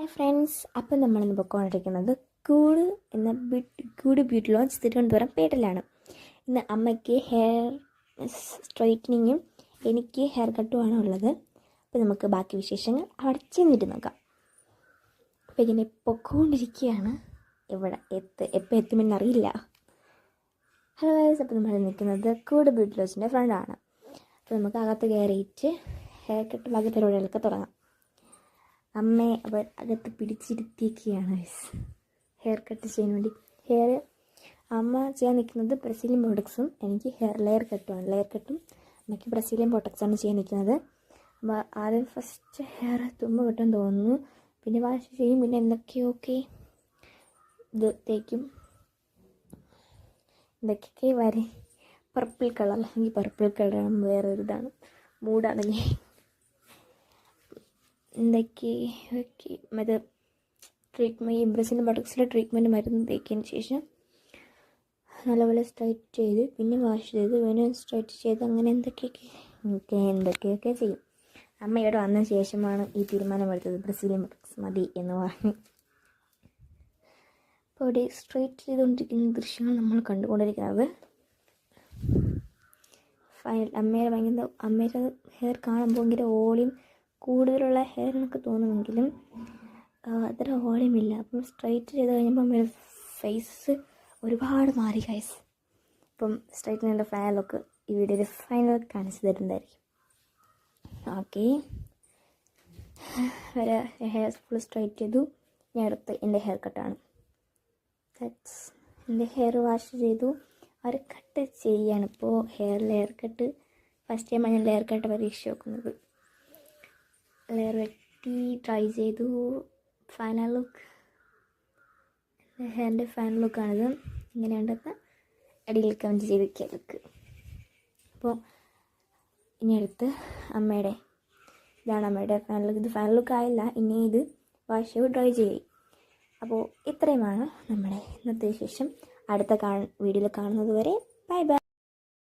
Hi friends, അപ്പം നമ്മളിന്ന് പോയിക്കൊണ്ടിരിക്കുന്നത് കൂട് എന്ന കൂട് ബ്യൂട്ടി ലോഞ്ച് തിരുവനന്തപുരം പേട്ടിലാണ്. ഇന്ന് അമ്മയ്ക്ക് ഹെയർ സ്ട്രൈറ്റനിങ്ങും എനിക്ക് ഹെയർ കട്ടുമാണ് ഉള്ളത്. അപ്പോൾ നമുക്ക് ബാക്കി വിശേഷങ്ങൾ അവിടെ ചെന്നിട്ട് നോക്കാം. അപ്പോൾ ഇങ്ങനെ പൊക്കോണ്ടിരിക്കുകയാണ്. എപ്പോൾ എത്തുമെന്നറിയില്ല. ഹലോ ഗൈസ്, അപ്പോൾ നമ്മൾ നിൽക്കുന്നത് കൂട് ബ്യൂട്ടി ലോഞ്ചിൻ്റെ ഫ്രണ്ടാണ്. അപ്പോൾ നമുക്ക് അകത്ത് കയറിയിട്ട് ഹെയർ കട്ട് ബാക്കി പരിപാടികളൊക്കെ തുടങ്ങാം. അമ്മയെ അവർ അകത്ത് പിടിച്ചിരുത്തിയൊക്കെയാണ് ഹെയർ കട്ട് ചെയ്യാൻ വേണ്ടി. അമ്മ ചെയ്യാൻ നിൽക്കുന്നത് ബ്രസീലിയൻ ബോട്ടക്സും എനിക്ക് ലെയർ കട്ടും അമ്മയ്ക്ക് ബ്രസീലിയൻ ബോട്ടക്സാണ് ചെയ്യാൻ നിൽക്കുന്നത്. അപ്പോൾ ആദ്യം ഫസ്റ്റ് ഹെയർ തുമ്പ് കിട്ടാൻ തോന്നുന്നു, പിന്നെ വാഷ് ചെയ്യും, പിന്നെ എന്തൊക്കെയൊക്കെ ഇത് തേക്കും, എന്തൊക്കെയൊക്കെ വരെ പർപ്പിൾ കളർ. എനിക്ക് പർപ്പിൾ കളറാണ് വേറൊരു ഇതാണ്, മൂടാണെങ്കിൽ എന്തൊക്കെ മറ്റേ ട്രീറ്റ്മെൻറ്റ്, ഈ ബ്രസീലിയൻ ബോട്ടക്സിലെ ട്രീറ്റ്മെൻറ്റ് മരുന്ന് തേക്കിയതിന് ശേഷം നല്ലപോലെ സ്ട്രൈറ്റ് ചെയ്ത് പിന്നെ വാഷ് ചെയ്ത് പിന്നെ സ്ട്രൈറ്റ് ചെയ്ത് അങ്ങനെ എന്തൊക്കെയൊക്കെ ചെയ്യും. അമ്മ ഇവിടെ വന്ന ശേഷമാണ് ഈ തീരുമാനമെടുത്തത്, ബ്രസീലിയൻ ബോട്ടക്സ് മതി എന്ന് പറഞ്ഞ്. അപ്പോൾ ഇവിടെ സ്ട്രൈറ്റ് ചെയ്തുകൊണ്ടിരിക്കുന്ന ദൃശ്യങ്ങൾ നമ്മൾ കണ്ടുകൊണ്ടിരിക്കുന്നത്. ഫൈനൽ അമ്മയുടെ ഹെയർ കാണുമ്പോൾ ഭയങ്കര വോളിയം കൂടുതലുള്ള ഹെയർ എന്നൊക്കെ തോന്നുമെങ്കിലും അത്ര വോളിയമില്ല. അപ്പം സ്ട്രൈറ്റ് ചെയ്ത് കഴിഞ്ഞപ്പോൾ അമ്മയുടെ ഫേസ് ഒരുപാട് മാറി ഗൈസ്. അപ്പം സ്ട്രൈറ്റനിൻ്റെ ഫൈനലൊക്കെ ഈ വീഡിയോയിൽ ഫൈനൽ കാണിച്ചു തരുന്നതായിരിക്കും. ഓക്കെ, വരെ ഹെയർ ഫുൾ സ്ട്രൈറ്റ് ചെയ്തു. ഞാൻ അടുത്ത് എൻ്റെ ഹെയർ കട്ടാണ്. എൻ്റെ ഹെയർ വാഷ് ചെയ്തു, അവർ കട്ട് ചെയ്യാണ്. ഇപ്പോൾ ലെയർ കട്ട് ഫസ്റ്റ് ടൈമാണ് ഞാൻ ലെയർ കട്ട് പരീക്ഷ നോക്കുന്നത്. ലെയർ വെട്ടി ട്രൈ ചെയ്തു. ഫൈനൽ ലുക്ക്, ഹെയറിൻ്റെ ഫൈനൽ ലുക്കാണിത്. ഇങ്ങനെയുണ്ടെന്ന് അടിയിൽ കമൻറ്റ് ചെയ്ത് വയ്ക്കുക ലുക്ക്. അപ്പോൾ ഇനി അടുത്ത് ഇതാണ് അമ്മയുടെ ഫൈനൽ ലുക്ക്. ഇത് ഫൈനൽ ലുക്ക് ആയില്ല, ഇനി ഇത് വാഷ് ചെയ്ത് ഡ്രൈ ചെയ്യും. അപ്പോൾ ഇത്രയുമാണ് നമ്മുടെ ഇന്നത്തെ വിശേഷം. അടുത്ത വീഡിയോയിൽ കാണുന്നത് വരെ ബൈ ബൈ.